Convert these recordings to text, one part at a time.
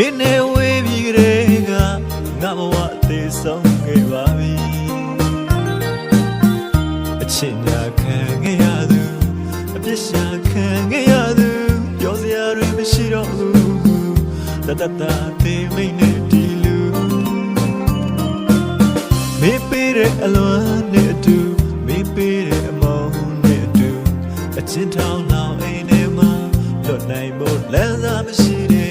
Mene we birega ngabwa te songe babi Achinya kange yadu Apisha kange yadu Yosya rwe mishiro Tatata te mene dilu Me pere alwa ne tu Me pere among ne tu Achin thao lao aine ma Lot nai mo lanza mashire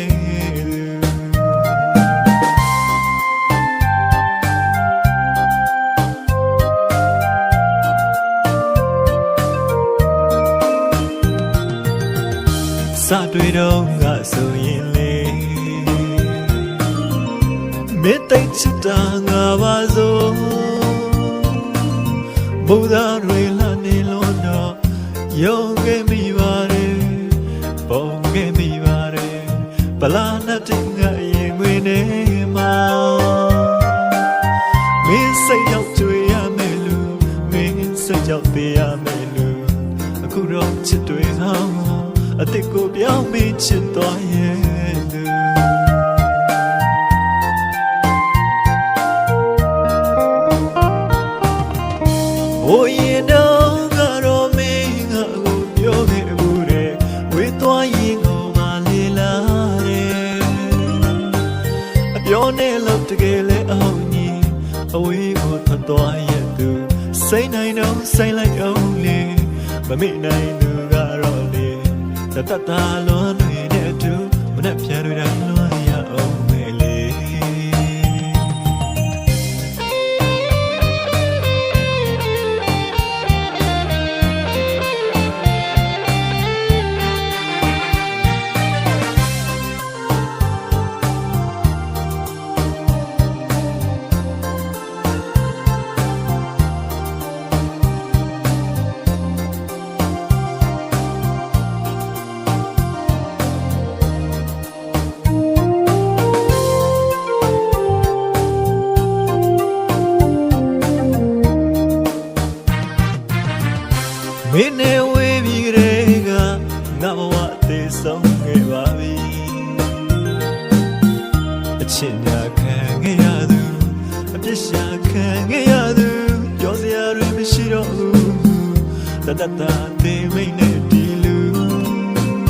Saတွေ့တော့ငါဆိုရင်လေမင်းတိတ်ချစ်တာငါပါစို့ဘုရားတွေလာနေလို့တော့ရောခဲ့မိပါတယ်ပုံခဲ့မိပါတယ်ဗလာနဲ့တင်ငါရင်ခွေနေမှာမင်းစိတ်ရောက်ကြွေရမယ်လို့မင်းစိတ်ရောက်သေးရမယ်လို့အခုတော့ချစ်တွေဟောင်းအတိတ်ကိုပြောင်းပြီးချစ်သွားရဲ့လူဟိုရင်တော့ကတော့မင်းငါ့ကိုပြောခဲ့ဘူးတဲ့ဝေးသွားရင်ကိုမလေးလာတဲ့အပြောနဲ့လို့တကယ်လဲအောင်ကြီးအဝေးကိုထွက်သွားရဲ့သူစိတ်နိုင်တော့စိတ်လိုက်အောင်လေမမေ့နိုင်သူကတော့လေတတလွန်တွေနဲ့တူမနဲ့ပြန်တွေတိုင်းလွန်ရအောင်မေလေမင်းနဲ့ဝေးပြီးကြတဲ့ကငါဘဝအသေးဆုံးခဲ့ပါပြီအချစ်ညာခံခဲ့ရသူအပြစ်ရှာခံခဲ့ရသူပြောစရာတွေမရှိတော့ဘူးတတသေးမိတ်နဲ့